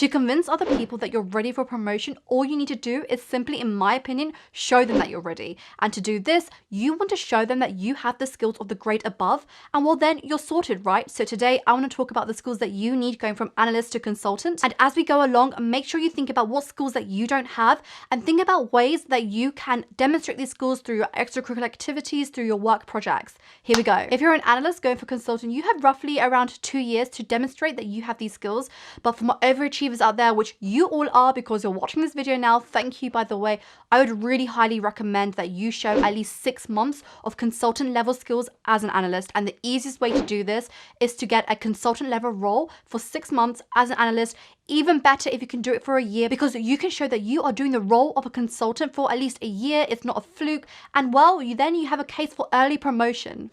To convince other people that you're ready for promotion, all you need to do is simply, in my opinion, show them that you're ready. And to do this, you want to show them that you have the skills of the grade above, and well then you're sorted, right? So today I want to talk about the skills that you need going from analyst to consultant. And as we go along, make sure you think about what skills that you don't have and think about ways that you can demonstrate these skills through your extracurricular activities, through your work projects. Here we go. If you're an analyst going for consultant, you have roughly around 2 years to demonstrate that you have these skills. But for my overachievers out there, which you all are because you're watching this video now, thank you by the way, I would really highly recommend that you show at least 6 months of consultant level skills as an analyst. And the easiest way to do this is to get a consultant level role for 6 months as an analyst. Even better if you can do it for a year, because you can show that you are doing the role of a consultant for at least a year. It's not a fluke. And well, you have a case for early promotion.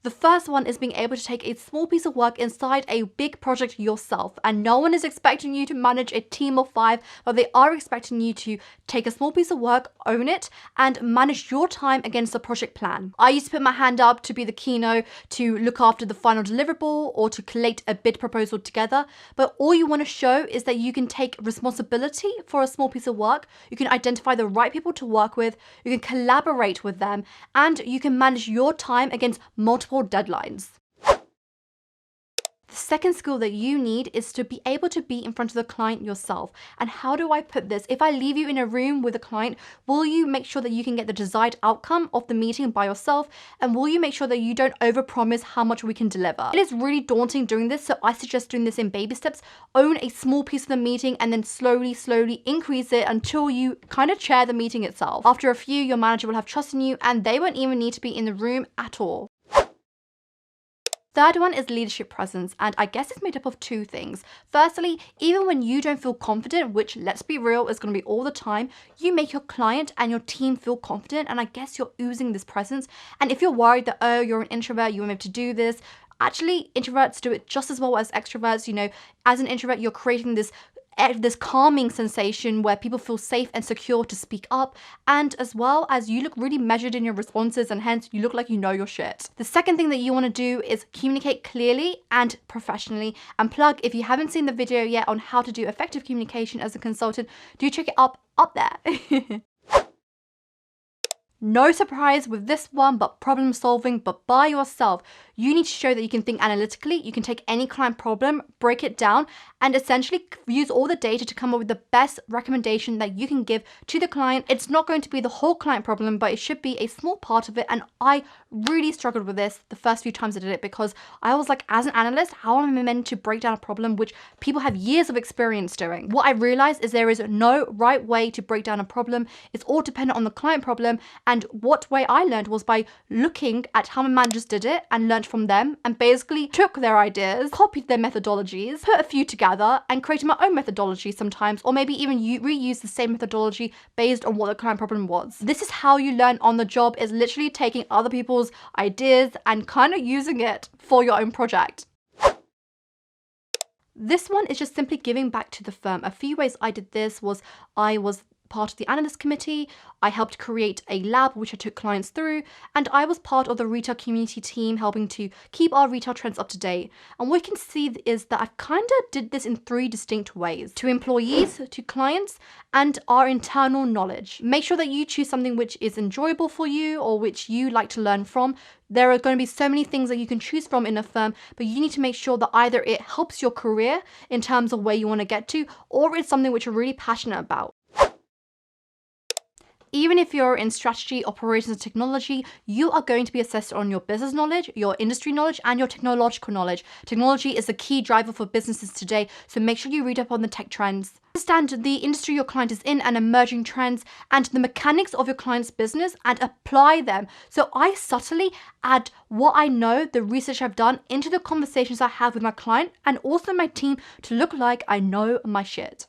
The first one is being able to take a small piece of work inside a big project yourself. And no one is expecting you to manage a team of 5, but they are expecting you to take a small piece of work, own it, and manage your time against the project plan. I used to put my hand up to be the keynote, to look after the final deliverable, or to collate a bid proposal together. But all you want to show is that you can take responsibility for a small piece of work, you can identify the right people to work with, you can collaborate with them, and you can manage your time against multiple deadlines. The second skill that you need is to be able to be in front of the client yourself. And how do I put this? If I leave you in a room with a client, will you make sure that you can get the desired outcome of the meeting by yourself? And will you make sure that you don't overpromise how much we can deliver? It is really daunting doing this, so I suggest doing this in baby steps. Own a small piece of the meeting and then slowly increase it until you kind of chair the meeting itself. After a few, your manager will have trust in you and they won't even need to be in the room at all. Third one is leadership presence, and I guess it's made up of 2 things. Firstly, even when you don't feel confident, which let's be real is going to be all the time, you make your client and your team feel confident, and I guess you're oozing this presence. And if you're worried that, oh, you're an introvert, you won't be able to do this, actually introverts do it just as well as extroverts. You know, as an introvert, you're creating this calming sensation where people feel safe and secure to speak up, and as well as you look really measured in your responses and hence you look like you know your shit. The second thing that you want to do is communicate clearly and professionally. And plug, if you haven't seen the video yet on how to do effective communication as a consultant, do check it up there. No surprise with this one, but problem solving, but by yourself. You need to show that you can think analytically, you can take any client problem, break it down, and essentially use all the data to come up with the best recommendation that you can give to the client. It's not going to be the whole client problem, but it should be a small part of it. And I really struggled with this the first few times I did it, because I was like, as an analyst, how am I meant to break down a problem which people have years of experience doing? What I realized is there is no right way to break down a problem. It's all dependent on the client problem. And what way I learned was by looking at how my managers did it and learned from them, and basically took their ideas, copied their methodologies, put a few together and created my own methodology sometimes, or maybe even reuse the same methodology based on what the client problem was. This is how you learn on the job, is literally taking other people's ideas and kind of using it for your own project. This one is just simply giving back to the firm. A few ways I did this was I was part of the analyst committee, I helped create a lab which I took clients through, and I was part of the retail community team helping to keep our retail trends up to date. And what you can see is that I kind of did this in 3 distinct ways: to employees, to clients, and our internal knowledge. Make sure that you choose something which is enjoyable for you or which you like to learn from. There are going to be so many things that you can choose from in a firm, but you need to make sure that either it helps your career in terms of where you want to get to, or it's something which you're really passionate about. Even if you're in strategy, operations, and technology, you are going to be assessed on your business knowledge, your industry knowledge, and your technological knowledge. Technology is a key driver for businesses today, so make sure you read up on the tech trends. Understand the industry your client is in and emerging trends and the mechanics of your client's business and apply them. So I subtly add what I know, the research I've done, into the conversations I have with my client and also my team to look like I know my shit.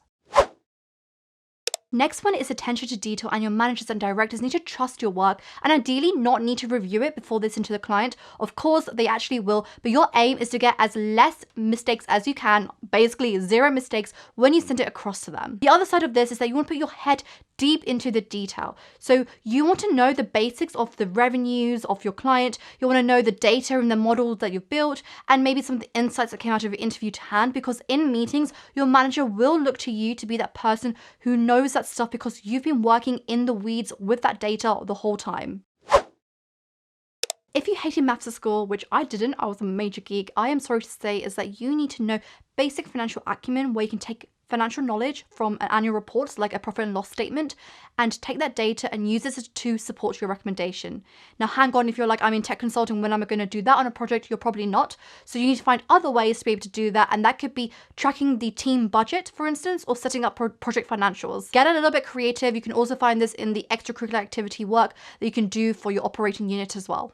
Next one is attention to detail, and your managers and directors need to trust your work and ideally not need to review it before they send to the client. Of course, they actually will, but your aim is to get as less mistakes as you can, basically 0 mistakes when you send it across to them. The other side of this is that you want to put your head deep into the detail. So you want to know the basics of the revenues of your client. You want to know the data and the models that you've built, and maybe some of the insights that came out of your interview to hand, because in meetings, your manager will look to you to be that person who knows that stuff because you've been working in the weeds with that data the whole time. If you hated maths at school, which I didn't, I was a major geek, I am sorry to say is that you need to know basic financial acumen, where you can take financial knowledge from an annual report, like a profit and loss statement, and take that data and use this to support your recommendation. Now, hang on, if you're like, I'm in tech consulting, when am I going to do that on a project? You're probably not. So you need to find other ways to be able to do that. And that could be tracking the team budget, for instance, or setting up project financials. Get a little bit creative. You can also find this in the extracurricular activity work that you can do for your operating unit as well.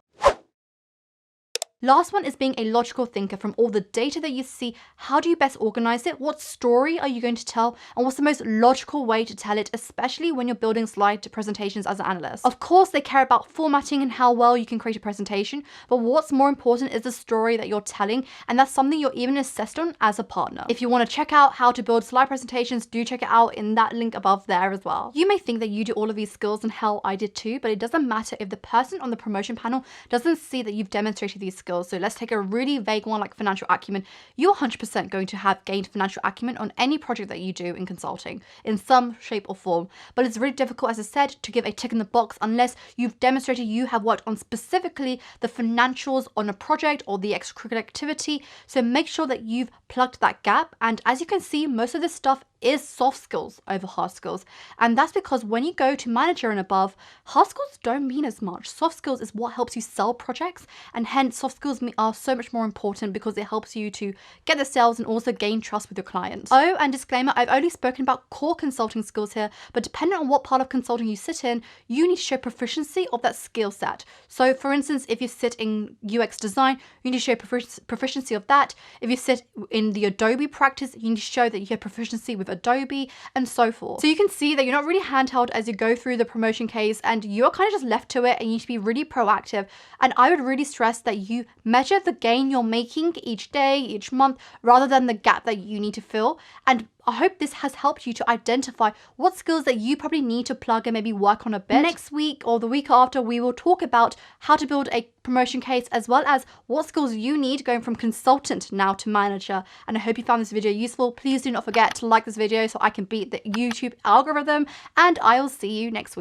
Last one is being a logical thinker. From all the data that you see, how do you best organize it? What story are you going to tell? And what's the most logical way to tell it, especially when you're building slide presentations as an analyst? Of course, they care about formatting and how well you can create a presentation, but what's more important is the story that you're telling, and that's something you're even assessed on as a partner. If you want to check out how to build slide presentations, do check it out in that link above there as well. You may think that you do all of these skills, and hell, I did too, but it doesn't matter if the person on the promotion panel doesn't see that you've demonstrated these skills. So let's take a really vague one like financial acumen. You're 100% going to have gained financial acumen on any project that you do in consulting in some shape or form. But it's really difficult, as I said, to give a tick in the box unless you've demonstrated you have worked on specifically the financials on a project or the extracurricular activity. So make sure that you've plugged that gap. And as you can see, most of this stuff is soft skills over hard skills. And that's because when you go to manager and above, hard skills don't mean as much. Soft skills is what helps you sell projects, and hence soft skills are so much more important because it helps you to get the sales and also gain trust with your clients. Oh, and disclaimer, I've only spoken about core consulting skills here, but depending on what part of consulting you sit in, you need to show proficiency of that skill set. So for instance, if you sit in UX design, you need to show proficiency of that. If you sit in the Adobe practice, you need to show that you have proficiency with Adobe and so forth. So you can see that you're not really handheld as you go through the promotion case, and you're kind of just left to it, and you need to be really proactive. And I would really stress that you measure the gain you're making each day, each month, rather than the gap that you need to fill. And I hope this has helped you to identify what skills that you probably need to plug and maybe work on a bit. Next week or the week after, we will talk about how to build a promotion case, as well as what skills you need going from consultant now to manager. And I hope you found this video useful. Please do not forget to like this video so I can beat the YouTube algorithm, and I will see you next week.